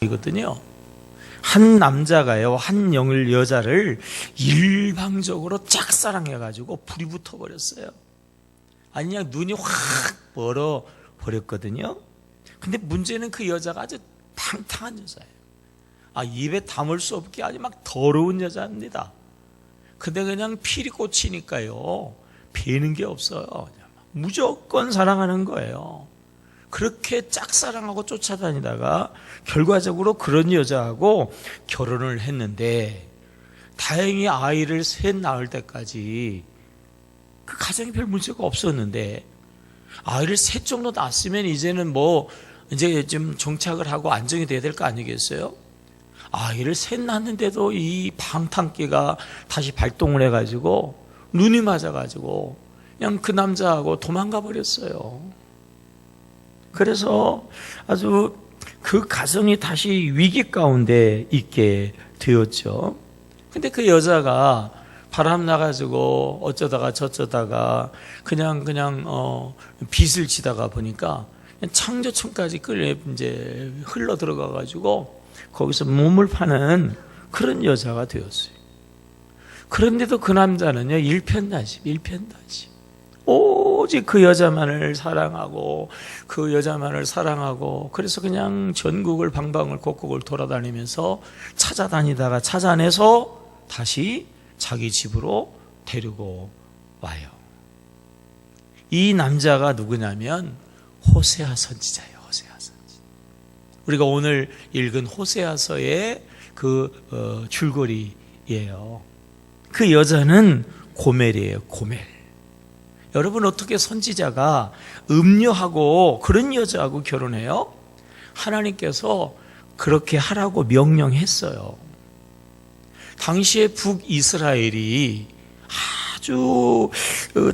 이거든요. 한 남자가요, 한 여자를 일방적으로 짝사랑해가지고 불이 붙어버렸어요. 아니, 그냥 눈이 확 멀어 버렸거든요. 근데 문제는 그 여자가 아주 탕탕한 여자예요. 입에 담을 수 없게 아주 막 더러운 여자입니다. 근데 그냥 필이 꽂히니까요, 배는 게 없어요. 무조건 사랑하는 거예요. 그렇게 짝사랑하고 쫓아다니다가 결과적으로 그런 여자하고 결혼을 했는데, 다행히 아이를 셋 낳을 때까지 그 가정에 별 문제가 없었는데, 아이를 셋 정도 낳았으면 이제는 이제 좀 정착을 하고 안정이 돼야 될 거 아니겠어요? 아이를 셋 낳았는데도 이 방탕기가 다시 발동을 해가지고 눈이 맞아가지고 그냥 그 남자하고 도망가 버렸어요. 그래서 아주 그 가정이 다시 위기 가운데 있게 되었죠. 근데 그 여자가 바람 나가지고 어쩌다가 저쩌다가 그냥 빚을 지다가 보니까 창조청까지 이제 흘러 들어가가지고 거기서 몸을 파는 그런 여자가 되었어요. 그런데도 그 남자는요, 일편단심. 오직 그 여자만을 사랑하고 그래서 그냥 전국을 방방을 곳곳을 돌아다니면서 찾아다니다가 찾아내서 다시 자기 집으로 데리고 와요. 이 남자가 누구냐면 호세아 선지자예요. 우리가 오늘 읽은 호세아서의 그 줄거리예요. 그 여자는 고멜이에요. 고멜. 여러분, 어떻게 선지자가 음녀하고 그런 여자하고 결혼해요? 하나님께서 그렇게 하라고 명령했어요. 당시에 북이스라엘이 아주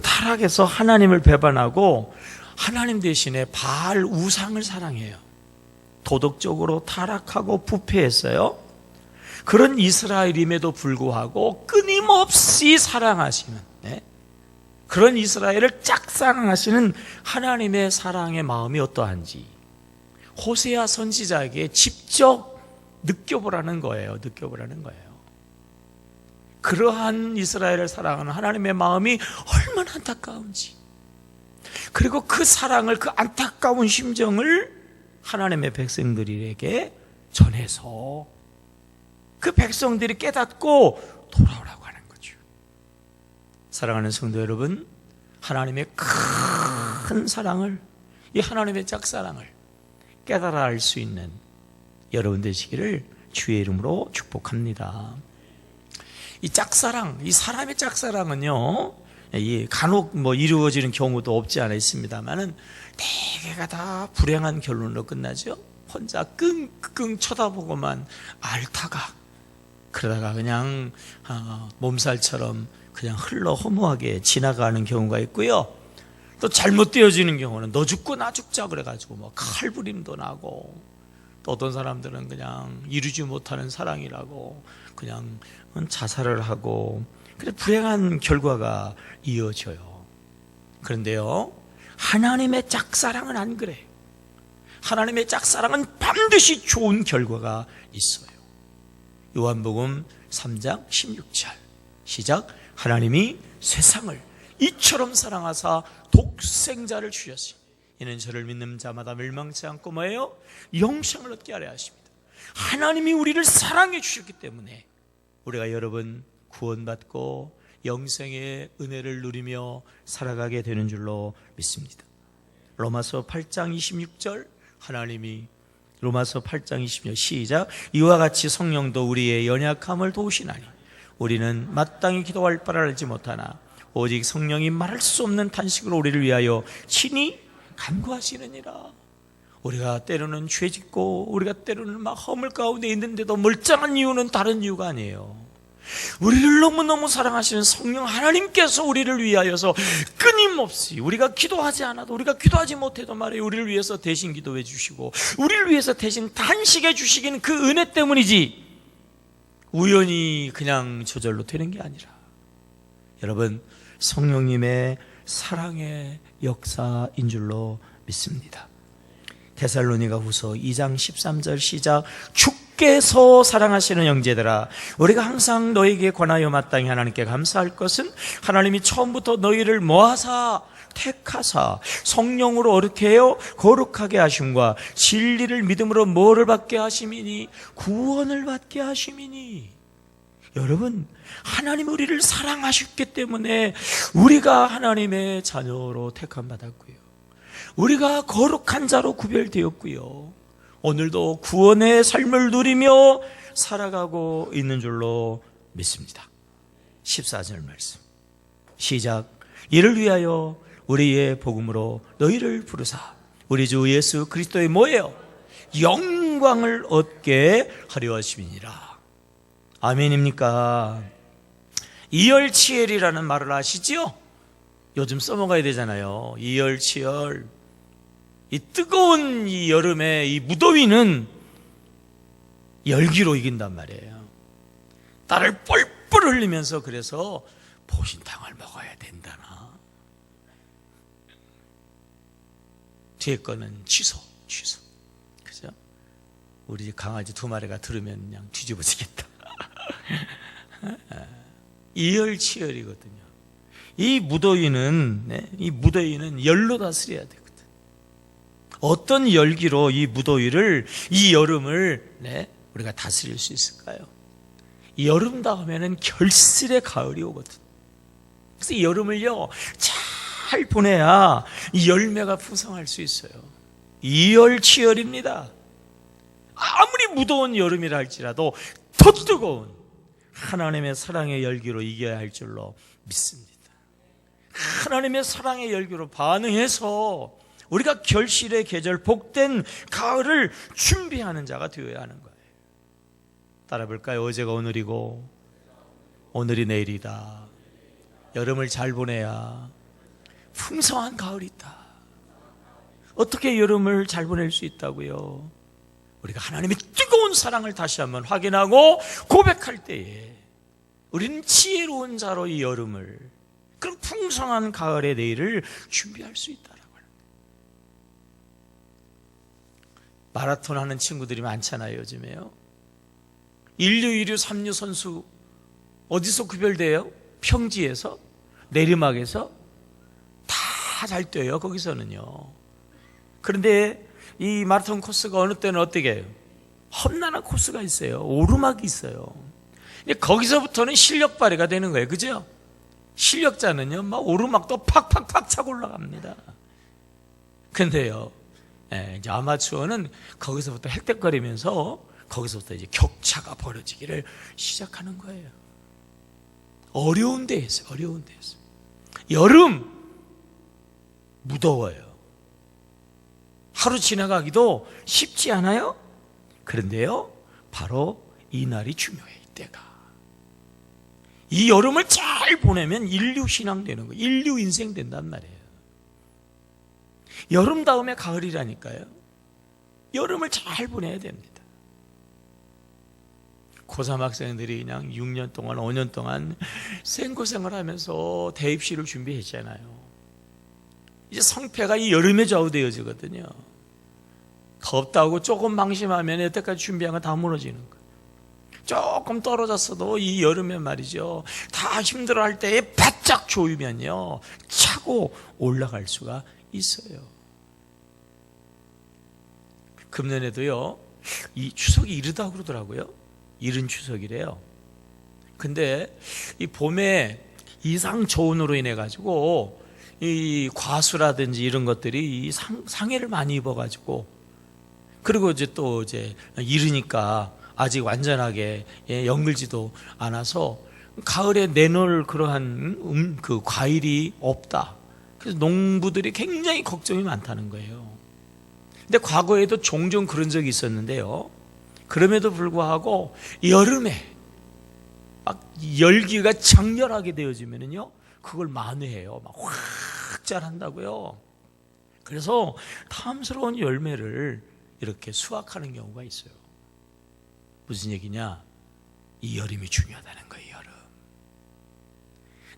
타락해서 하나님을 배반하고 하나님 대신에 바알 우상을 사랑해요. 도덕적으로 타락하고 부패했어요. 그런 이스라엘임에도 불구하고 끊임없이 사랑하시는, 그런 이스라엘을 짝사랑하시는 하나님의 사랑의 마음이 어떠한지 호세아 선지자에게 직접 느껴보라는 거예요. 그러한 이스라엘을 사랑하는 하나님의 마음이 얼마나 안타까운지, 그리고 그 사랑을, 그 안타까운 심정을 하나님의 백성들에게 전해서 그 백성들이 깨닫고 돌아오라고 하는 거죠. 사랑하는 성도 여러분, 하나님의 큰 사랑을, 이 하나님의 짝사랑을 깨달아 알 수 있는 여러분 되시기를 주의 이름으로 축복합니다. 이 짝사랑, 이 사람의 짝사랑은요, 간혹 이루어지는 경우도 없지 않아 있습니다만은 대개가 다 불행한 결론으로 끝나죠. 혼자 끙끙 쳐다보고만 앓다가 그러다가 그냥 몸살처럼 그냥 흘러 허무하게 지나가는 경우가 있고요. 또 잘못되어지는 경우는 너 죽고 나 죽자 그래가지고 칼부림도 나고, 또 어떤 사람들은 그냥 이루지 못하는 사랑이라고 그냥 자살을 하고, 그래 불행한 결과가 이어져요. 그런데요, 하나님의 짝사랑은 안 그래요. 하나님의 짝사랑은 반드시 좋은 결과가 있어요. 요한복음 3장 16절 시작. 하나님이 세상을 이처럼 사랑하사 독생자를 주셨으니 이는 저를 믿는 자마다 멸망치 않고 뭐예요? 영생을 얻게 하려 하십니다. 하나님이 우리를 사랑해 주셨기 때문에 우리가 여러분 구원받고 영생의 은혜를 누리며 살아가게 되는 줄로 믿습니다. 로마서 8장 26절 하나님이, 로마서 8장 26절 시작. 이와 같이 성령도 우리의 연약함을 도우시나니 우리는 마땅히 기도할 바를 알지 못하나 오직 성령이 말할 수 없는 탄식으로 우리를 위하여 친히 간구하시느니라. 우리가 때로는 죄짓고 우리가 때로는 막 허물 가운데 있는데도 멀쩡한 이유는 다른 이유가 아니에요. 우리를 너무너무 사랑하시는 성령 하나님께서 우리를 위하여서 끊임없이, 우리가 기도하지 않아도, 우리가 기도하지 못해도 말이에요, 우리를 위해서 대신 기도해 주시고 우리를 위해서 대신 탄식해 주시기는 그 은혜 때문이지 우연히 그냥 저절로 되는 게 아니라, 여러분 성령님의 사랑의 역사인 줄로 믿습니다. 데살로니가 후서 2장 13절 시작. 주께서 사랑하시는 형제들아, 우리가 항상 너에게 권하여 마땅히 하나님께 감사할 것은 하나님이 처음부터 너희를 모아사 택하사 성령으로 어떻게 해요? 거룩하게 하심과 진리를 믿음으로 뭐를 받게 하심이니? 구원을 받게 하심이니. 여러분, 하나님 우리를 사랑하셨기 때문에 우리가 하나님의 자녀로 택함 받았고요, 우리가 거룩한 자로 구별되었고요, 오늘도 구원의 삶을 누리며 살아가고 있는 줄로 믿습니다. 14절 말씀 시작. 이를 위하여 우리의 복음으로 너희를 부르사 우리 주 예수 그리스도의 뭐예요? 영광을 얻게 하려 하심이니라. 아멘입니까? 이열치열이라는 말을 아시죠? 요즘 써먹어야 되잖아요. 이열치열. 이 뜨거운 이 여름에 이 무더위는 열기로 이긴단 말이에요. 땀을 뻘뻘 흘리면서 그래서 보신탕을 먹어야 된다나. 뒤에 거는 취소. 그죠? 우리 집 강아지 2마리가 들으면 그냥 뒤집어지겠다. 이열치열이거든요. 이 무더위는 열로 다스려야 되거든. 어떤 열기로 이 무더위를, 이 여름을 우리가 다스릴 수 있을까요? 이 여름 다음에는 결실의 가을이 오거든. 그래서 이 여름을요 잘 보내야 이 열매가 풍성할 수 있어요. 이열치열입니다. 아무리 무더운 여름이라 할지라도 더 뜨거운 하나님의 사랑의 열기로 이겨야 할 줄로 믿습니다. 하나님의 사랑의 열기로 반응해서 우리가 결실의 계절, 복된 가을을 준비하는 자가 되어야 하는 거예요. 따라 볼까요? 어제가 오늘이고 오늘이 내일이다. 여름을 잘 보내야 풍성한 가을이 있다. 어떻게 여름을 잘 보낼 수 있다고요? 우리가 하나님의 뜨거운 사랑을 다시 한번 확인하고 고백할 때에 우리는 지혜로운 자로 이 여름을, 그런 풍성한 가을의 내일을 준비할 수 있다라고 하는 거예요. 마라톤 하는 친구들이 많잖아요, 요즘에요. 1류, 2류, 3류 선수 어디서 구별돼요? 평지에서, 내리막에서 다 잘 뛰어요, 거기서는요. 그런데 이 마라톤 코스가 어느 때는 어떻게 해요? 험난한 코스가 있어요. 오르막이 있어요. 거기서부터는 실력 발휘가 되는 거예요. 그죠? 실력자는요, 막 오르막도 팍팍팍 차고 올라갑니다. 근데요, 이제 아마추어는 거기서부터 헥헥거리면서 거기서부터 이제 격차가 벌어지기를 시작하는 거예요. 어려운 데에서. 여름 무더워요. 하루 지나가기도 쉽지 않아요? 그런데요, 바로 이 날이 중요해, 이때가. 이 여름을 잘 보내면 인류 신앙 되는 거예요. 인류 인생 된단 말이에요. 여름 다음에 가을이라니까요. 여름을 잘 보내야 됩니다. 고3 학생들이 그냥 6년 동안, 5년 동안 생고생을 하면서 대입시를 준비했잖아요. 이제 성패가 이 여름에 좌우되어지거든요. 덥다고 조금 방심하면 여태까지 준비한 건 다 무너지는 거예요. 조금 떨어졌어도 이 여름에 말이죠, 다 힘들어할 때에 바짝 조이면요 차고 올라갈 수가 있어요. 금년에도요, 이 추석이 이르다고 그러더라고요. 이른 추석이래요. 근데 이 봄에 이상 저온으로 인해 가지고 이 과수라든지 이런 것들이 이 상해를 많이 입어가지고, 그리고 이제 또 이제 이르니까 아직 완전하게 연글지도 않아서 가을에 내놓을 그러한 그 과일이 없다. 그래서 농부들이 굉장히 걱정이 많다는 거예요. 근데 과거에도 종종 그런 적이 있었는데요, 그럼에도 불구하고 여름에 막 열기가 장렬하게 되어지면은요, 그걸 만회해요. 막 확 자란다고요. 그래서 탐스러운 열매를 이렇게 수확하는 경우가 있어요. 무슨 얘기냐? 이 여름이 중요하다는 거예요, 여름.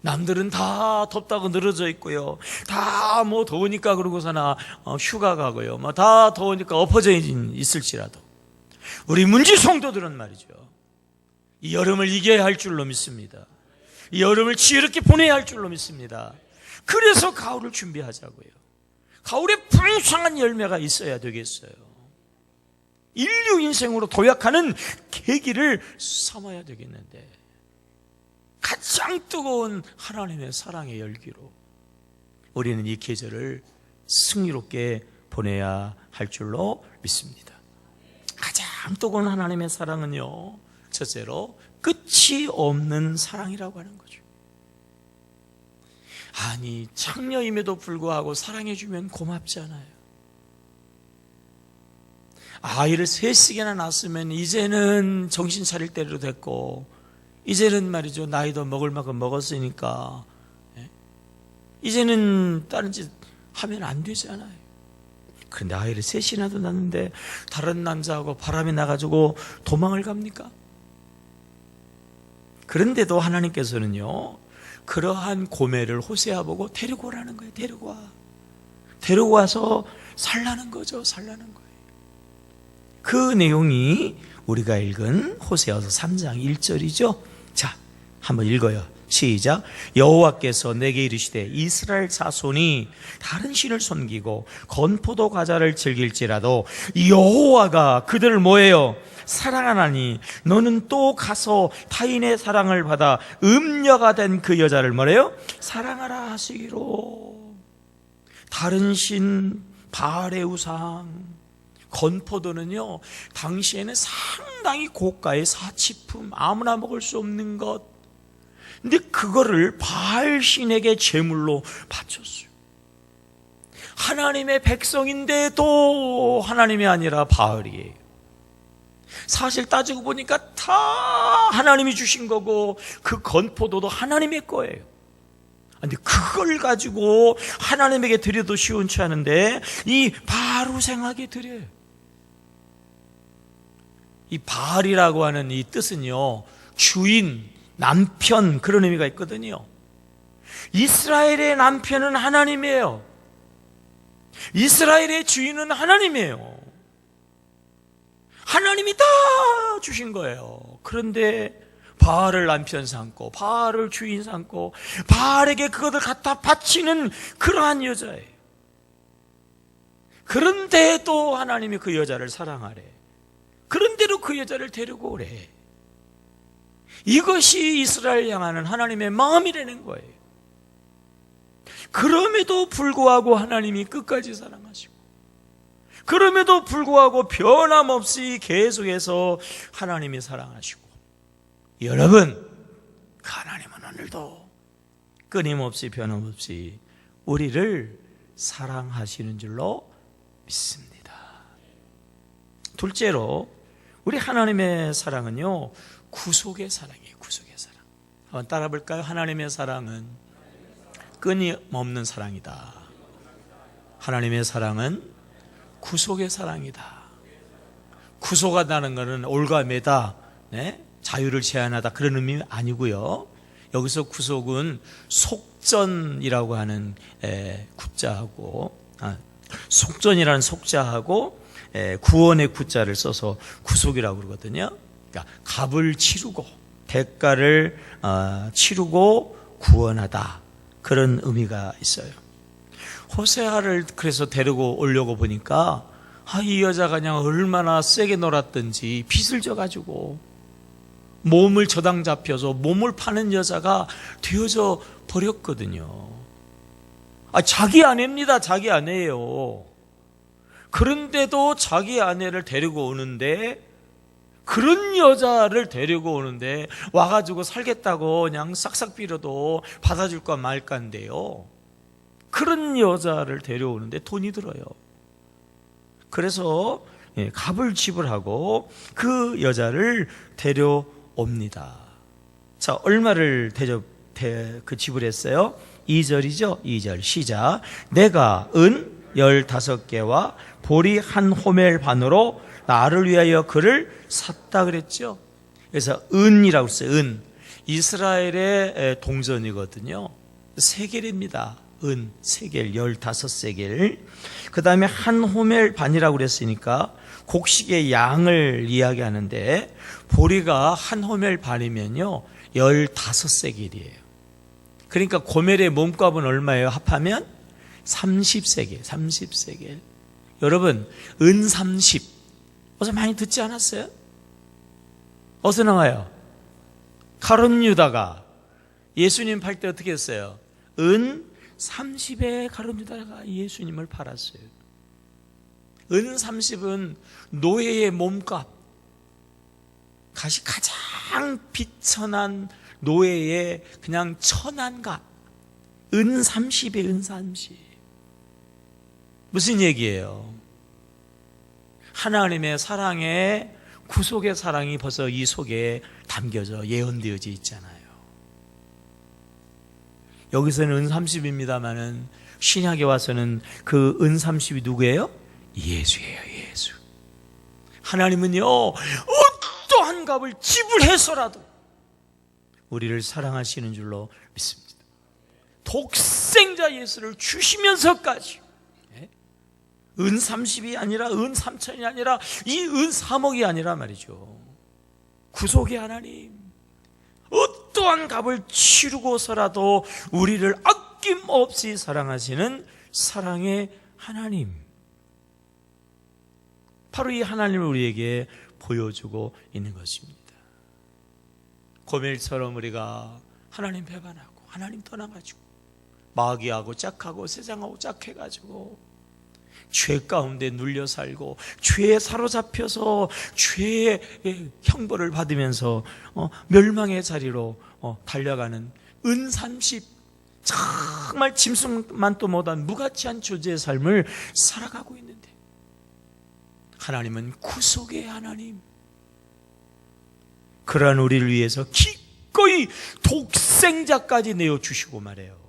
남들은 다 덥다고 늘어져 있고요. 다 뭐 더우니까 그러고서나 휴가 가고요. 뭐 다 더우니까 엎어져 있을지라도 우리 문지 성도들은 말이죠. 이 여름을 이겨야 할 줄로 믿습니다. 이 여름을 지혜롭게 보내야 할 줄로 믿습니다. 그래서 가을을 준비하자고요. 가을에 풍성한 열매가 있어야 되겠어요. 인류 인생으로 도약하는 계기를 삼아야 되겠는데 가장 뜨거운 하나님의 사랑의 열기로 우리는 이 계절을 승리롭게 보내야 할 줄로 믿습니다. 가장 뜨거운 하나님의 사랑은요, 첫째로 끝이 없는 사랑이라고 하는 거죠. 아니, 창녀임에도 불구하고 사랑해주면 고맙잖아요. 아이를 셋씩이나 낳았으면 이제는 정신 차릴 때도 됐고, 이제는 말이죠, 나이도 먹을 만큼 먹었으니까 이제는 다른 짓 하면 안 되잖아요. 그런데 아이를 셋이나도 낳는데 다른 남자하고 바람이 나가지고 도망을 갑니까? 그런데도 하나님께서는요, 그러한 고매를 호세아 보고 데리고 오라는 거예요. 데리고 와서 살라는 거죠. 살라는 거예요. 그 내용이 우리가 읽은 호세아서 3장 1절이죠. 자, 한번 읽어요. 시작. 여호와께서 내게 이르시되 이스라엘 자손이 다른 신을 섬기고 건포도 과자를 즐길지라도 여호와가 그들을 뭐예요? 사랑하나니 너는 또 가서 타인의 사랑을 받아 음녀가 된 그 여자를 뭐래요? 사랑하라 하시기로. 다른 신, 바알의 우상, 건포도는요, 당시에는 상당히 고가의 사치품, 아무나 먹을 수 없는 것. 근데 그거를 바알 신에게 제물로 바쳤어요. 하나님의 백성인데도 하나님이 아니라 바알이에요. 사실 따지고 보니까 다 하나님이 주신 거고 그 건포도도 하나님의 거예요. 근데 그걸 가지고 하나님에게 드려도 시원치 않은데 이 바알 우상에게 드려요. 이 바알이라고 하는 이 뜻은요, 주인, 남편, 그런 의미가 있거든요. 이스라엘의 남편은 하나님이에요. 이스라엘의 주인은 하나님이에요. 하나님이 다 주신 거예요. 그런데 바알을 남편 삼고 바알을 주인 삼고 바알에게 그것을 갖다 바치는 그러한 여자예요. 그런데도 하나님이 그 여자를 사랑하래. 그런데도 그 여자를 데리고 오래. 이것이 이스라엘 향하는 하나님의 마음이라는 거예요. 그럼에도 불구하고 하나님이 끝까지 사랑하시고, 그럼에도 불구하고 변함없이 계속해서 하나님이 사랑하시고, 여러분, 그 하나님은 오늘도 끊임없이 변함없이 우리를 사랑하시는 줄로 믿습니다. 둘째로 우리 하나님의 사랑은요, 구속의 사랑이에요. 구속의 사랑. 한번 따라 볼까요? 하나님의 사랑은 끊임없는 사랑이다. 하나님의 사랑은 구속의 사랑이다. 구속하다는 것은 올가매다, 자유를 제한하다, 그런 의미 아니고요. 여기서 구속은 속전이라고 하는 구자하고, 속전이라는 속자하고 구원의 구자를 써서 구속이라고 그러거든요. 그러니까 값을 치르고 대가를 치르고 구원하다, 그런 의미가 있어요. 호세아를 그래서 데리고 오려고 보니까 이 여자가 그냥 얼마나 세게 놀았던지 빚을 져가지고 몸을 저당 잡혀서 몸을 파는 여자가 되어져 버렸거든요. 자기 아내입니다. 자기 아내예요. 그런데도 자기 아내를 데리고 오는데, 그런 여자를 데리고 오는데 와가지고 살겠다고 그냥 싹싹 빌어도 받아줄까 말까인데요. 그런 여자를 데려오는데 돈이 들어요. 그래서 값을 지불하고 그 여자를 데려옵니다. 자, 얼마를 지불했어요? 2절이죠. 2절 시작. 내가 은 15개와 보리 한 호멜 반으로 나를 위하여 그를 샀다 그랬죠. 그래서 은이라고 했어요. 은. 이스라엘의 동전이거든요. 세겔입니다. 은 세겔 15세겔. 그 다음에 한 호멜 반이라고 그랬으니까 곡식의 양을 이야기하는데, 보리가 한 호멜 반이면요 15세겔이에요. 그러니까 고멜의 몸값은 얼마예요? 합하면 30세겔. 여러분, 은 30 어서 많이 듣지 않았어요? 어디서 나와요? 가룟 유다가 예수님 팔 때 어떻게 했어요? 은 30에 가룟 유다가 예수님을 팔았어요. 은 30은 노예의 몸값, 가장 비천한 노예의 그냥 천한 값. 은 30에 은 30. 무슨 얘기예요? 하나님의 사랑에, 구속의 사랑이 벌써 이 속에 담겨져 예언되어져 있잖아요. 여기서는 은 30입니다만은 신약에 와서는 그 은 30이 누구예요? 예수예요. 예수. 하나님은요 어떠한 값을 지불해서라도 우리를 사랑하시는 줄로 믿습니다. 독생자 예수를 주시면서까지 은 30이 아니라 은 3천이 아니라 이 은 3억이 아니라 말이죠. 구속의 하나님, 어떠한 값을 치르고서라도 우리를 아낌없이 사랑하시는 사랑의 하나님, 바로 이 하나님을 우리에게 보여주고 있는 것입니다. 고멜처럼 우리가 하나님 배반하고 하나님 떠나가지고 마귀하고 짝하고 세상하고 짝해가지고 죄 가운데 눌려 살고 죄에 사로잡혀서 죄의 형벌을 받으면서 멸망의 자리로 달려가는 은 30, 정말 짐승만도 못한 무가치한 존재의 삶을 살아가고 있는데, 하나님은 구속의 하나님, 그러한 우리를 위해서 기꺼이 독생자까지 내어주시고 말해요.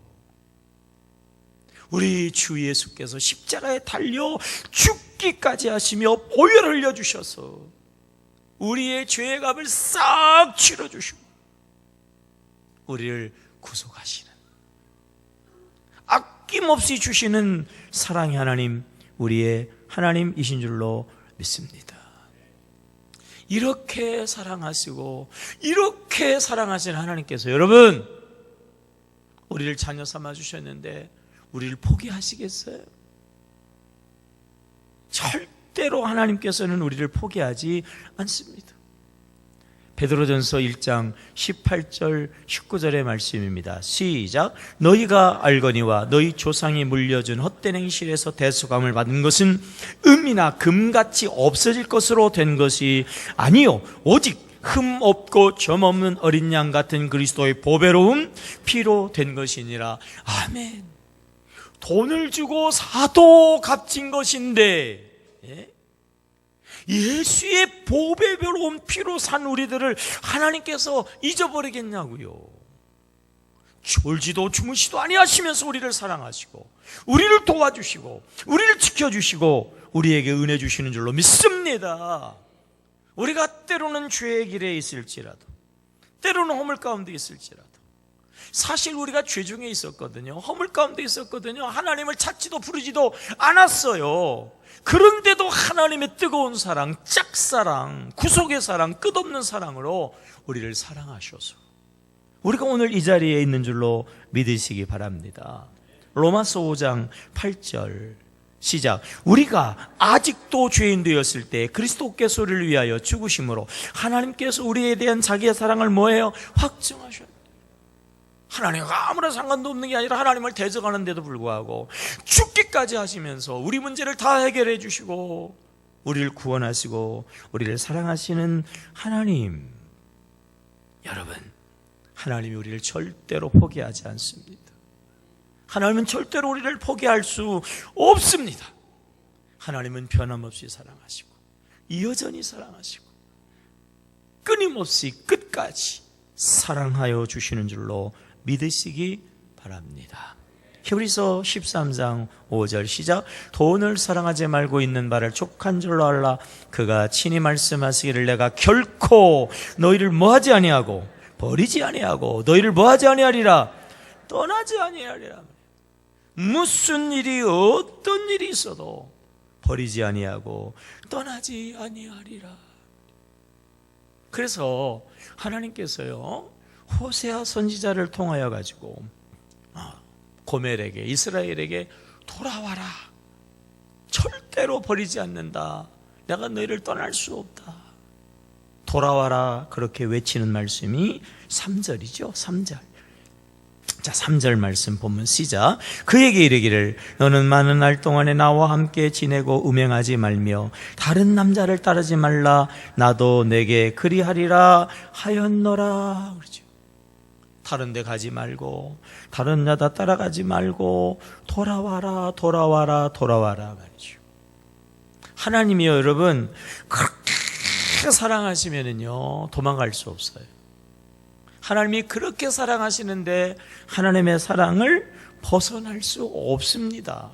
우리 주 예수께서 십자가에 달려 죽기까지 하시며 보혈을 흘려주셔서 우리의 죄의 값을 싹 치러주시고 우리를 구속하시는, 아낌없이 주시는 사랑의 하나님, 우리의 하나님이신 줄로 믿습니다. 이렇게 사랑하시고 이렇게 사랑하시는 하나님께서 여러분 우리를 자녀 삼아 주셨는데 우리를 포기하시겠어요? 절대로 하나님께서는 우리를 포기하지 않습니다. 베드로전서 1장 18절 19절의 말씀입니다. 시작. 너희가 알거니와 너희 조상이 물려준 헛된 행실에서 대속함을 받은 것은 음이나 금같이 없어질 것으로 된 것이 아니요 오직 흠 없고 점 없는 어린 양 같은 그리스도의 보배로운 피로 된 것이니라. 아멘. 돈을 주고 사도 값진 것인데 예수의 보배로운 피로 산 우리들을 하나님께서 잊어버리겠냐고요. 졸지도 주무시도 아니하시면서 우리를 사랑하시고 우리를 도와주시고 우리를 지켜주시고 우리에게 은혜 주시는 줄로 믿습니다. 우리가 때로는 죄의 길에 있을지라도, 때로는 허물 가운데 있을지라도, 사실 우리가 죄 중에 있었거든요. 허물 가운데 있었거든요. 하나님을 찾지도 부르지도 않았어요. 그런데도 하나님의 뜨거운 사랑, 짝사랑, 구속의 사랑, 끝없는 사랑으로 우리를 사랑하셔서 우리가 오늘 이 자리에 있는 줄로 믿으시기 바랍니다. 로마서 5장 8절 시작. 우리가 아직도 죄인 되었을 때 그리스도께서 우리를 위하여 죽으심으로 하나님께서 우리에 대한 자기의 사랑을 뭐예요? 확증하셨다. 하나님과 아무런 상관도 없는 게 아니라 하나님을 대적하는데도 불구하고 죽기까지 하시면서 우리 문제를 다 해결해 주시고 우리를 구원하시고 우리를 사랑하시는 하나님, 여러분, 하나님이 우리를 절대로 포기하지 않습니다. 하나님은 절대로 우리를 포기할 수 없습니다. 하나님은 변함없이 사랑하시고 여전히 사랑하시고 끊임없이 끝까지 사랑하여 주시는 줄로 믿으시기 바랍니다. 히브리서 13장 5절 시작. 돈을 사랑하지 말고 있는 바를 족한 줄로 알라. 그가 친히 말씀하시기를 내가 결코 너희를 뭐하지 아니하고 버리지 아니하고 너희를 뭐하지 아니하리라? 떠나지 아니하리라. 무슨 일이 어떤 일이 있어도 버리지 아니하고 떠나지 아니하리라. 그래서 하나님께서요 호세아 선지자를 통하여 가지고 고멜에게, 이스라엘에게 돌아와라, 절대로 버리지 않는다, 내가 너희를 떠날 수 없다, 돌아와라, 그렇게 외치는 말씀이 3절이죠 3절. 자, 3절 말씀 본문 시작. 그에게 이르기를 너는 많은 날 동안에 나와 함께 지내고 음행하지 말며 다른 남자를 따르지 말라. 나도 내게 그리하리라 하였노라. 그렇죠. 다른 데 가지 말고 다른 여자 따라가지 말고 돌아와라 돌아와라 돌아와라 말이죠. 하나님이요 여러분 그렇게 사랑하시면은요 도망갈 수 없어요. 하나님이 그렇게 사랑하시는데 하나님의 사랑을 벗어날 수 없습니다.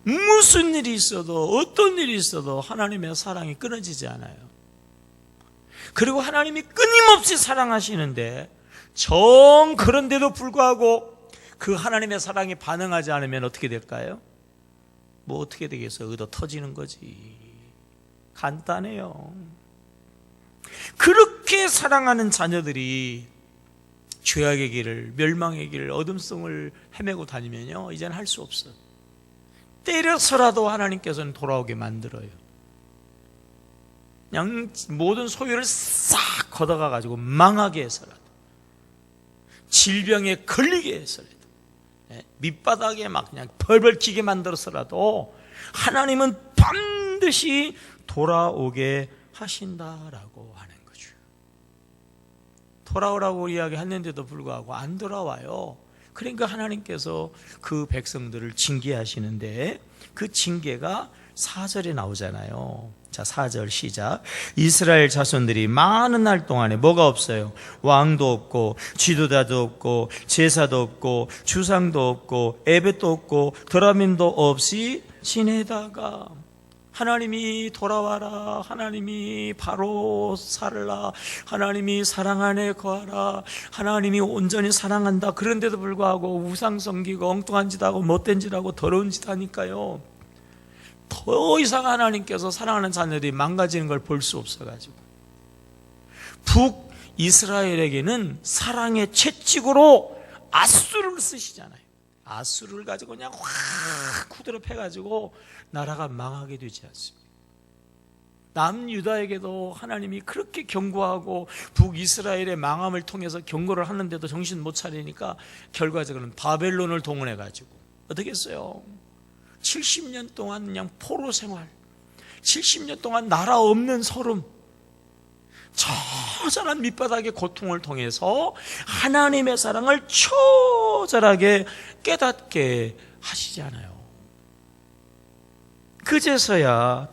무슨 일이 있어도 어떤 일이 있어도 하나님의 사랑이 끊어지지 않아요. 그리고 하나님이 끊임없이 사랑하시는데 정 그런데도 불구하고 그 하나님의 사랑에 반응하지 않으면 어떻게 될까요? 뭐 어떻게 되겠어요? 의도 터지는 거지. 간단해요. 그렇게 사랑하는 자녀들이 죄악의 길을, 멸망의 길을, 어둠성을 헤매고 다니면요 이제는 할 수 없어요. 때려서라도 하나님께서는 돌아오게 만들어요. 그냥 모든 소유를 싹 걷어가 가지고 망하게 해서라도, 질병에 걸리게 해서라도, 밑바닥에 막 그냥 벌벌 기게 만들어서라도 하나님은 반드시 돌아오게 하신다라고 하는 거죠. 돌아오라고 이야기했는데도 불구하고 안 돌아와요. 그러니까 하나님께서 그 백성들을 징계하시는데 그 징계가 4절에 나오잖아요. 자, 4절 시작. 이스라엘 자손들이 많은 날 동안에 뭐가 없어요? 왕도 없고 지도자도 없고 제사도 없고 주상도 없고 예배도 없고 드라밈도 없이 지내다가 하나님이 돌아와라, 하나님이 바로 살라, 하나님이 사랑 안에 거하라, 하나님이 온전히 사랑한다. 그런데도 불구하고 우상 섬기고 엉뚱한 짓 하고 못된 짓 하고 더러운 짓 하니까요 더 이상 하나님께서 사랑하는 자녀들이 망가지는 걸 볼 수 없어가지고 북이스라엘에게는 사랑의 채찍으로 아수르를 쓰시잖아요. 아수르를 가지고 그냥 확 후드려 패가지고 나라가 망하게 되지 않습니다. 남유다에게도 하나님이 그렇게 경고하고 북이스라엘의 망함을 통해서 경고를 하는데도 정신 못 차리니까 결과적으로는 바벨론을 동원해가지고 어떻게 했어요? 70년 동안 그냥 포로 생활, 70년 동안 나라 없는 서름, 처절한 밑바닥의 고통을 통해서 하나님의 사랑을 처절하게 깨닫게 하시지 않아요. 그제서야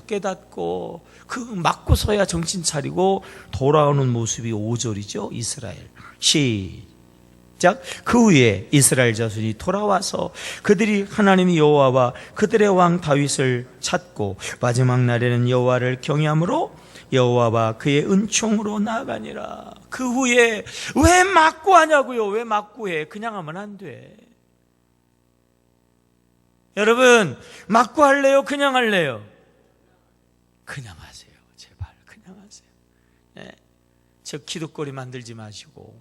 깨닫고 그 맞고서야 정신 차리고 돌아오는 모습이 5절이죠. 이스라엘 시작. 그 후에 이스라엘 자손이 돌아와서 그들이 하나님 여호와와 그들의 왕 다윗을 찾고 마지막 날에는 여호와를 경외함으로 여호와와 그의 은총으로 나아가니라. 그 후에 왜 맞고 하냐고요? 왜 맞고 해? 그냥 하면 안 돼. 여러분, 맞고 할래요? 그냥 할래요? 그냥 하세요. 제발 그냥 하세요. 네. 저 기득거리 만들지 마시고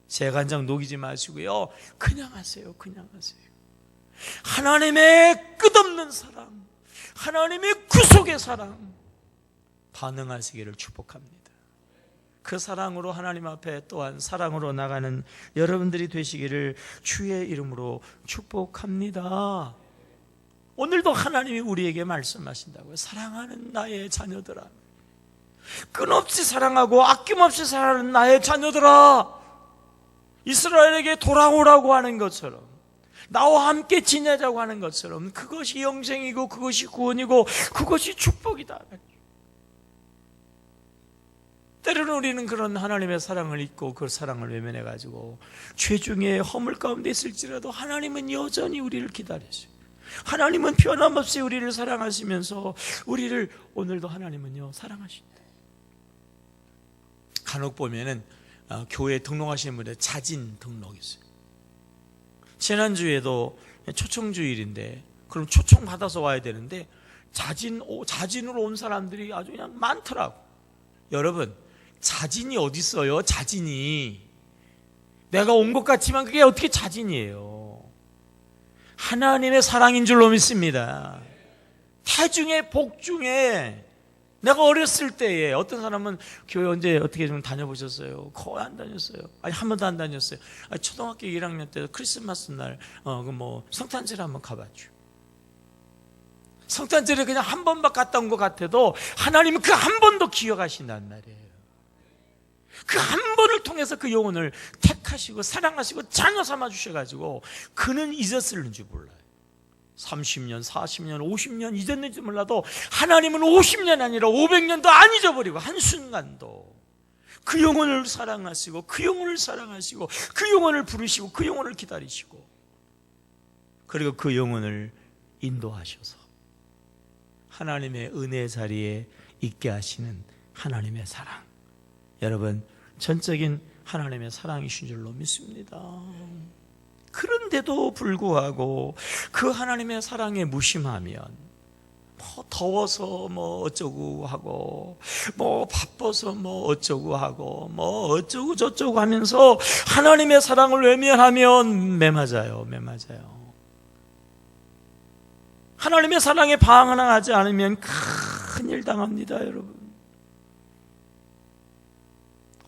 재간장 녹이지 마시고요. 그냥 하세요. 그냥 하세요. 하나님의 끝없는 사랑, 하나님의 구속의 사랑 반응하시기를 축복합니다. 그 사랑으로 하나님 앞에 또한 사랑으로 나가는 여러분들이 되시기를 주의 이름으로 축복합니다. 오늘도 하나님이 우리에게 말씀하신다고요. 사랑하는 나의 자녀들아, 끊없이 사랑하고 아낌없이 사랑하는 나의 자녀들아, 이스라엘에게 돌아오라고 하는 것처럼, 나와 함께 지내자고 하는 것처럼 그것이 영생이고 그것이 구원이고 그것이 축복이다. 때로는 우리는 그런 하나님의 사랑을 잊고 그 사랑을 외면해가지고 죄 중에 허물 가운데 있을지라도 하나님은 여전히 우리를 기다리세요. 하나님은 변함없이 우리를 사랑하시면서 우리를 오늘도 하나님은요 사랑하신다. 간혹 보면은 교회 등록하시는 분들 자진 등록이 있어요. 지난주에도 초청주일인데 그럼 초청 받아서 와야 되는데 자진으로 온 사람들이 아주 그냥 많더라고. 여러분, 자진이 어디 있어요? 자진이. 내가 온 것 같지만 그게 어떻게 자진이에요? 하나님의 사랑인 줄로 믿습니다. 태중의 복 중에 내가 어렸을 때에 어떤 사람은 교회 언제 어떻게 좀 다녀보셨어요? 거의 안 다녔어요. 아니 한 번도 안 다녔어요. 아니, 초등학교 1학년 때 크리스마스 날 성탄절에 한번 가봤죠. 성탄절에 그냥 한 번만 갔다 온 것 같아도 하나님은 그 한 번도 기억하신단 말이에요. 그 한 번을 통해서 그 영혼을 택하시고 사랑하시고 자녀 삼아 주셔가지고 그는 잊었을는지 몰라요. 30년, 40년, 50년 잊었는지 몰라도 하나님은 50년 아니라 500년도 안 잊어버리고 한순간도 그 영혼을 사랑하시고 그 영혼을 사랑하시고 그 영혼을 부르시고 그 영혼을 기다리시고 그리고 그 영혼을 인도하셔서 하나님의 은혜 자리에 있게 하시는 하나님의 사랑. 여러분, 전적인 하나님의 사랑이신 줄로 믿습니다. 그런데도 불구하고 그 하나님의 사랑에 무심하면 더워서 어쩌고 하고 바빠서 어쩌고 하고 어쩌고 저쩌고 하면서 하나님의 사랑을 외면하면 매맞아요. 하나님의 사랑에 방황하지 않으면 큰일 당합니다, 여러분.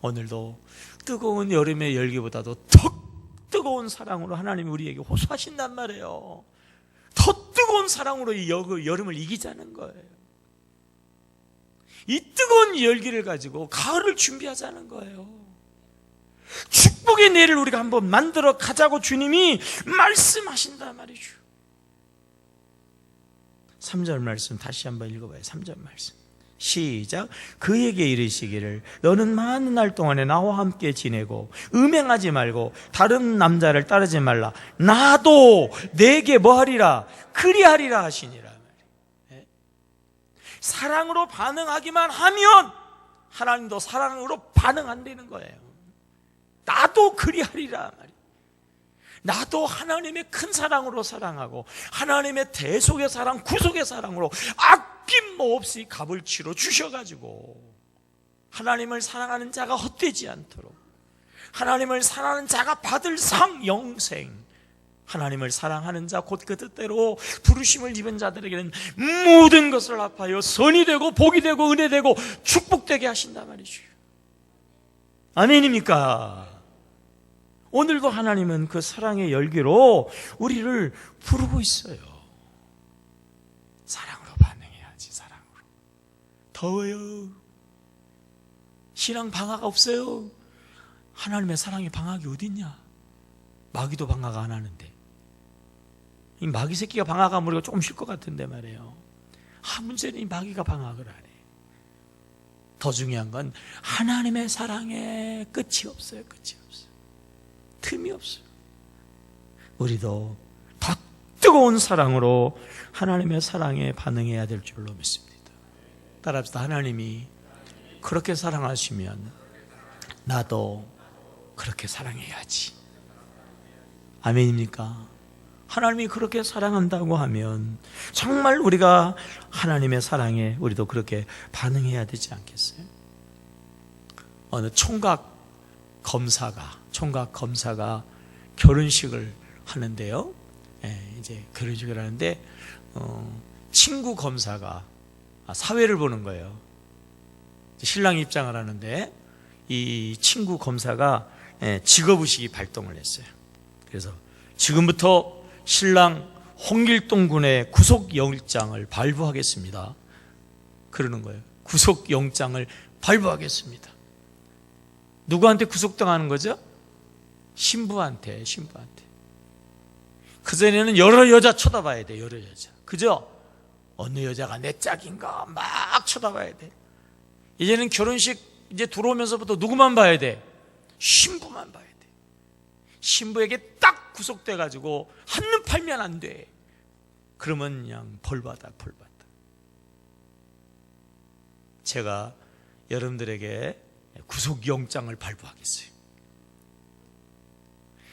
오늘도 뜨거운 여름의 열기보다도 더 뜨거운 사랑으로 하나님이 우리에게 호소하신단 말이에요. 더 뜨거운 사랑으로 이 여름을 이기자는 거예요. 이 뜨거운 열기를 가지고 가을을 준비하자는 거예요. 축복의 내일을 우리가 한번 만들어 가자고 주님이 말씀하신단 말이죠. 3절 말씀 다시 한번 읽어봐요. 3절 말씀 시작. 그에게 이르시기를 너는 많은 날 동안에 나와 함께 지내고 음행하지 말고 다른 남자를 따르지 말라. 나도 내게 뭐하리라? 그리하리라 하시니라. 사랑으로 반응하기만 하면 하나님도 사랑으로 반응한다는 거예요. 나도 그리하리라 말이에요. 나도 하나님의 큰 사랑으로 사랑하고 하나님의 대속의 사랑, 구속의 사랑으로 아낌없이 값을 치러 주셔가지고 하나님을 사랑하는 자가 헛되지 않도록 하나님을 사랑하는 자가 받을 상 영생, 하나님을 사랑하는 자 곧 그 뜻대로 부르심을 입은 자들에게는 모든 것을 합하여 선이 되고 복이 되고 은혜 되고 축복되게 하신단 말이죠. 아멘입니까? 오늘도 하나님은 그 사랑의 열기로 우리를 부르고 있어요. 사랑으로 반응해야지. 사랑으로. 더워요. 신앙 방아가 없어요. 하나님의 사랑의 방학이 어딨냐? 마귀도 방학 안 하는데. 이 마귀 새끼가 방학하면 우리가 조금 쉴 것 같은데 말이에요. 문제는 이 마귀가 방학을 안 해. 더 중요한 건 하나님의 사랑에 끝이 없어요. 끝이 없어요. 틈이 없어요. 우리도 더 뜨거운 사랑으로 하나님의 사랑에 반응해야 될 줄로 믿습니다. 따라합시다. 하나님이 그렇게 사랑하시면 나도 그렇게 사랑해야지. 아멘입니까? 하나님이 그렇게 사랑한다고 하면 정말 우리가 하나님의 사랑에 우리도 그렇게 반응해야 되지 않겠어요? 어느 총각 검사가 결혼식을 하는데요. 이제 결혼식을 하는데 친구 검사가 사회를 보는 거예요. 신랑 입장을 하는데 이 친구 검사가 직업의식이 발동을 했어요. 그래서 지금부터 신랑 홍길동 군의 구속영장을 발부하겠습니다. 그러는 거예요. 구속영장을 발부하겠습니다. 누구한테 구속당하는 거죠? 신부한테. 그전에는 여러 여자 쳐다봐야 돼. 여러 여자. 그죠? 어느 여자가 내 짝인가 막 쳐다봐야 돼. 이제는 결혼식 이제 들어오면서부터 누구만 봐야 돼? 신부만 봐야 돼. 신부에게 딱 구속돼가지고 한눈 팔면 안 돼. 그러면 그냥 벌받아. 제가 여러분들에게 구속영장을 발부하겠어요.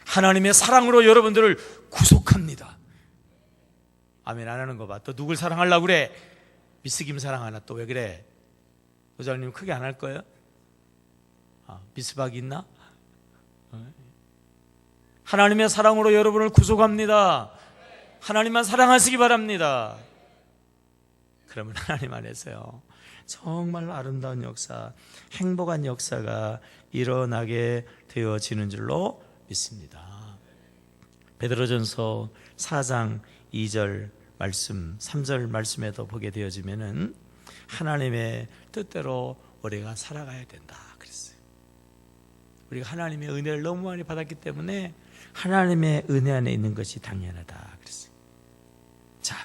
하나님의 사랑으로 여러분들을 구속합니다. 아멘 안 하는 거 봐. 또 누굴 사랑하려고 그래? 미스김 사랑하나 또 왜 그래? 의장님 크게 안 할 거예요? 미스박 있나? 하나님의 사랑으로 여러분을 구속합니다. 하나님만 사랑하시기 바랍니다. 그러면 하나님 안에서요 정말 아름다운 역사, 행복한 역사가 일어나게 되어지는 줄로 믿습니다. 베드로전서 4장 2절 말씀, 3절 말씀에도 보게 되어지면은 하나님의 뜻대로 우리가 살아가야 된다 그랬어요. 우리가 하나님의 은혜를 너무 많이 받았기 때문에 하나님의 은혜 안에 있는 것이 당연하다 그랬어요. 자,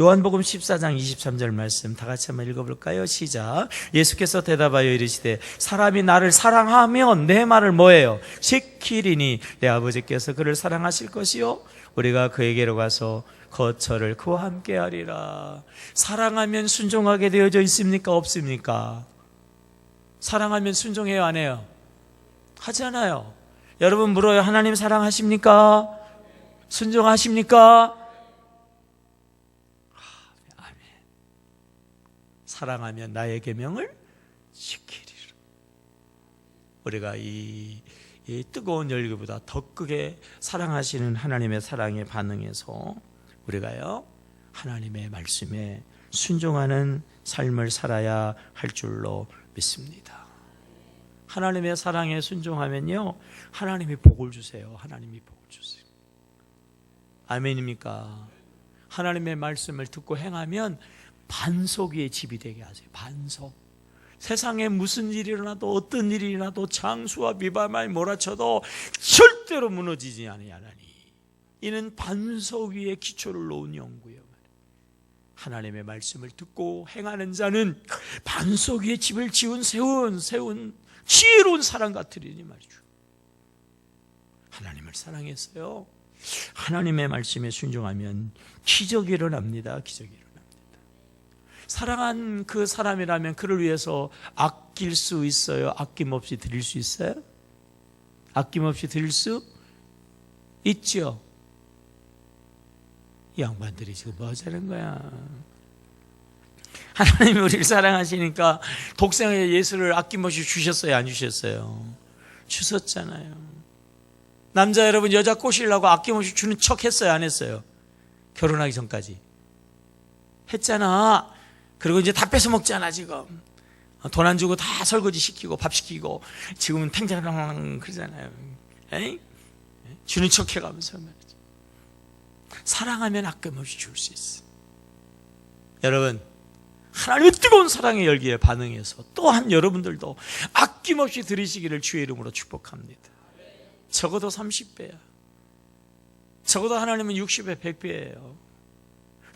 요한복음 14장 23절 말씀 다 같이 한번 읽어볼까요? 시작. 예수께서 대답하여 이르시되 사람이 나를 사랑하면 내 말을 뭐예요? 지키리니 내 아버지께서 그를 사랑하실 것이요 우리가 그에게로 가서 거처를 그와 함께 하리라. 사랑하면 순종하게 되어져 있습니까? 없습니까? 사랑하면 순종해요? 안 해요? 하잖아요. 여러분 물어요. 하나님 사랑하십니까? 순종하십니까? 아멘. 사랑하면 나의 계명을 지키리라. 우리가 이 뜨거운 열기보다 더 크게 사랑하시는 하나님의 사랑에 반응해서 우리가요 하나님의 말씀에 순종하는 삶을 살아야 할 줄로 믿습니다. 하나님의 사랑에 순종하면요 하나님이 복을 주세요. 하나님이 복을 주세요. 아멘입니까? 하나님의 말씀을 듣고 행하면 반석 위에 집이 되게 하세요. 반석. 세상에 무슨 일이 일어나도 어떤 일이 일어나도 장수와 비바람이 몰아쳐도 절대로 무너지지 않아요. 하나님 이는 반석 위에 기초를 놓은 연구예요. 하나님의 말씀을 듣고 행하는 자는 반석 위에 집을 세운 지혜로운 사람 같으리니 말이죠. 하나님을 사랑했어요. 하나님의 말씀에 순종하면 기적이 일어납니다. 기적이 일어납니다. 사랑한 그 사람이라면 그를 위해서 아낄 수 있어요? 아낌없이 드릴 수 있어요? 아낌없이 드릴 수 있죠. 이 양반들이 지금 뭐 하자는 거야? 하나님이 우리를 사랑하시니까 독생의 예수를 아낌없이 주셨어요? 안 주셨어요? 주셨잖아요. 남자 여러분 여자 꼬시려고 아낌없이 주는 척 했어요? 안 했어요? 결혼하기 전까지 했잖아. 그리고 이제 다 뺏어 먹잖아. 지금 돈 안 주고 다 설거지 시키고 밥 시키고 지금은 탱자랑 그러잖아요. 에이? 주는 척 해가면서 말이죠. 사랑하면 아낌없이 줄 수 있어. 여러분 하나님의 뜨거운 사랑의 열기에 반응해서 또한 여러분들도 아낌없이 드리시기를 주의 이름으로 축복합니다. 적어도 30배야. 적어도 하나님은 60배, 100배예요.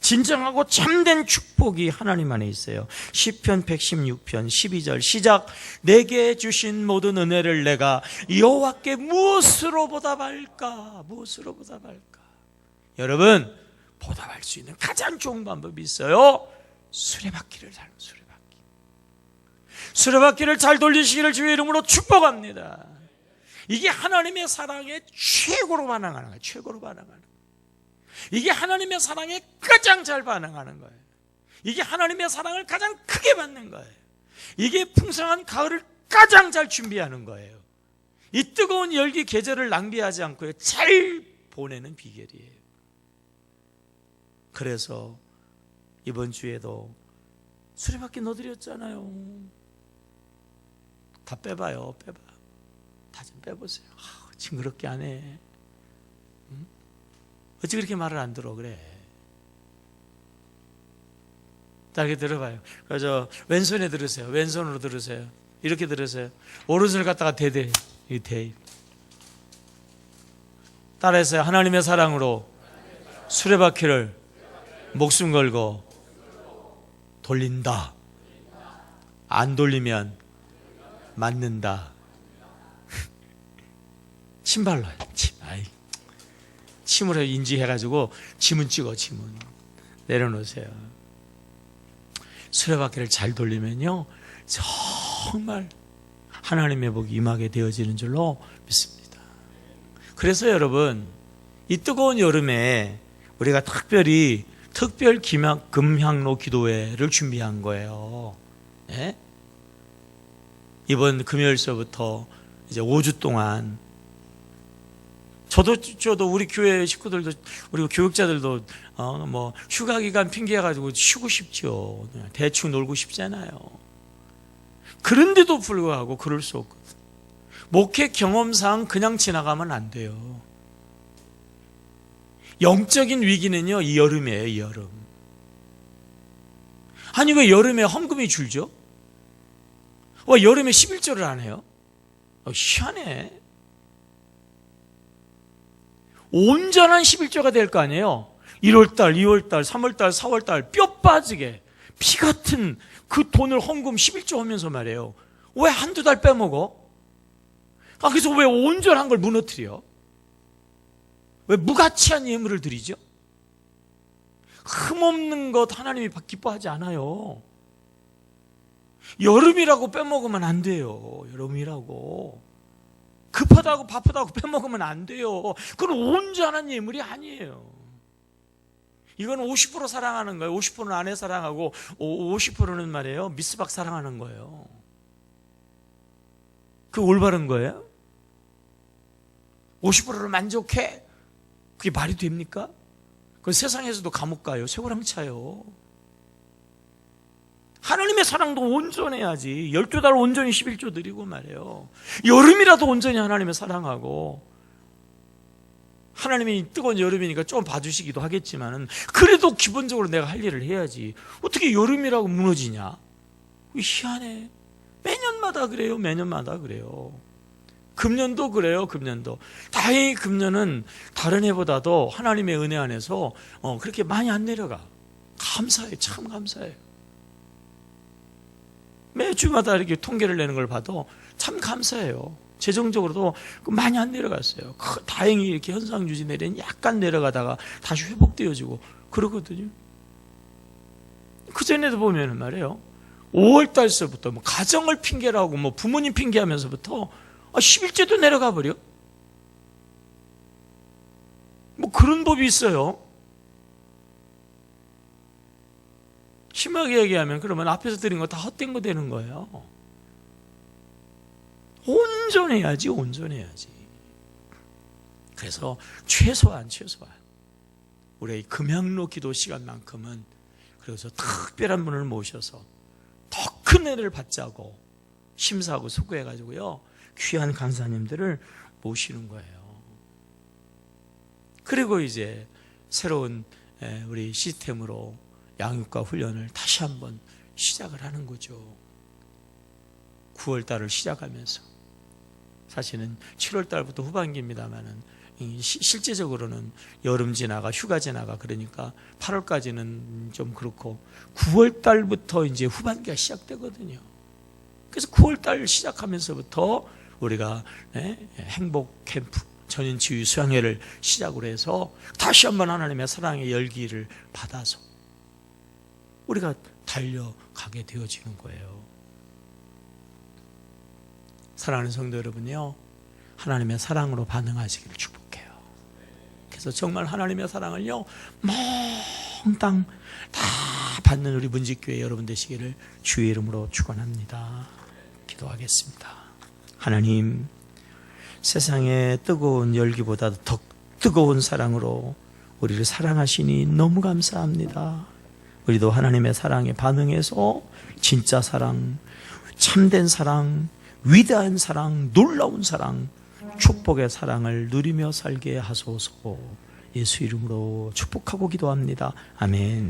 진정하고 참된 축복이 하나님 안에 있어요. 시편 116편 12절 시작. 내게 주신 모든 은혜를 내가 여호와께 무엇으로 보답할까? 무엇으로 보답할까? 여러분 보답할 수 있는 가장 좋은 방법이 있어요. 수레바퀴를 잘 수레바퀴. 수레바퀴를 잘 돌리시기를 주의 이름으로 축복합니다. 이게 하나님의 사랑에 최고로 반응하는 거예요. 최고로 반응하는 거예요. 이게 하나님의 사랑에 가장 잘 반응하는 거예요. 이게 하나님의 사랑을 가장 크게 받는 거예요. 이게 풍성한 가을을 가장 잘 준비하는 거예요. 이 뜨거운 열기 계절을 낭비하지 않고 잘 보내는 비결이에요. 그래서 이번 주에도 수레바퀴 넣어드렸잖아요. 다 빼봐요. 빼봐. 다 좀 빼보세요. 징그럽게 안 해. 응? 어찌 그렇게 말을 안 들어 그래. 다르게 들어봐요. 그래서 왼손에 들으세요. 왼손으로 들으세요. 이렇게 들으세요. 오른손을 갖다가 대대. 이 대. 따라해서요. 하나님의 사랑으로 수레바퀴를 목숨 걸고 돌린다. 안 돌리면 맞는다. 침발로 침으로 인지해가지고 지문 찍어. 지문 내려놓으세요. 수레바퀴를 잘 돌리면요 정말 하나님의 복이 임하게 되어지는 줄로 믿습니다. 그래서 여러분, 이 뜨거운 여름에 우리가 특별 금향로 기도회를 준비한 거예요. 네? 이번 금요일서부터 이제 5주 동안 저도 우리 교회 식구들도, 우리 교육자들도 휴가 기간 핑계 가지고 쉬고 싶죠. 대충 놀고 싶잖아요. 그런데도 불구하고 그럴 수 없거든. 목회 경험상 그냥 지나가면 안 돼요. 영적인 위기는요, 이 여름이에요, 이 여름. 아니, 왜 여름에 헌금이 줄죠? 왜 여름에 11조를 안 해요? 희한해. 온전한 11조가 될 거 아니에요? 1월달, 2월달, 3월달, 4월달 뼈 빠지게 피 같은 그 돈을 헌금 11조 하면서 말이에요. 왜 한두 달 빼먹어? 그래서 왜 온전한 걸 무너뜨려? 왜 무가치한 예물을 드리죠? 흠없는 것 하나님이 기뻐하지 않아요. 여름이라고 빼먹으면 안 돼요. 여름이라고. 급하다고 바쁘다고 빼먹으면 안 돼요. 그건 온전한 예물이 아니에요. 이건 50% 사랑하는 거예요. 50%는 아내 사랑하고 50%는 말이에요, 미스박 사랑하는 거예요. 그 올바른 거예요? 50%를 만족해? 그게 말이 됩니까? 그 세상에서도 감옥 가요. 쇠고랑 차요. 하나님의 사랑도 온전해야지. 12달 온전히 11조 드리고 말이에요. 여름이라도 온전히 하나님의 사랑하고, 하나님이 뜨거운 여름이니까 좀 봐주시기도 하겠지만은 그래도 기본적으로 내가 할 일을 해야지. 어떻게 여름이라고 무너지냐? 희한해. 매년마다 그래요. 매년마다 그래요. 금년도 그래요. 금년도. 다행히 금년은 다른 해보다도 하나님의 은혜 안에서 그렇게 많이 안 내려가. 감사해요. 참 감사해요. 매주마다 이렇게 통계를 내는 걸 봐도 참 감사해요. 재정적으로도 많이 안 내려갔어요. 다행히 이렇게 현상 유지 내리는 약간 내려가다가 다시 회복되어지고 그러거든요. 그전에도 보면 말이에요, 5월달서부터 가정을 핑계로 하고 부모님 핑계하면서부터 11조도 내려가 버려. 그런 법이 있어요. 심하게 얘기하면 그러면 앞에서 드린 거 다 헛된 거 되는 거예요. 온전해야지, 온전해야지. 그래서 최소한 우리의 금향로 기도 시간만큼은, 그래서 특별한 분을 모셔서 더 큰 은혜를 받자고 심사하고 수고해가지고요, 귀한 강사님들을 모시는 거예요. 그리고 이제 새로운 우리 시스템으로 양육과 훈련을 다시 한번 시작을 하는 거죠. 9월 달을 시작하면서, 사실은 7월 달부터 후반기입니다만은 실제적으로는 여름 지나가 휴가 지나가 그러니까 8월까지는 좀 그렇고 9월 달부터 이제 후반기가 시작되거든요. 그래서 9월 달 시작하면서부터 우리가 행복 캠프, 전인 치유 수양회를 시작으로 해서 다시 한번 하나님의 사랑의 열기를 받아서 우리가 달려가게 되어지는 거예요. 사랑하는 성도 여러분요, 하나님의 사랑으로 반응하시기를 축복해요. 그래서 정말 하나님의 사랑을요, 몽땅 다 받는 우리 문지교회 여러분 되시기를 주의 이름으로 축원합니다. 기도하겠습니다. 하나님, 세상의 뜨거운 열기보다 더 뜨거운 사랑으로 우리를 사랑하시니 너무 감사합니다. 우리도 하나님의 사랑에 반응해서 진짜 사랑, 참된 사랑, 위대한 사랑, 놀라운 사랑, 축복의 사랑을 누리며 살게 하소서. 예수 이름으로 축복하고 기도합니다. 아멘.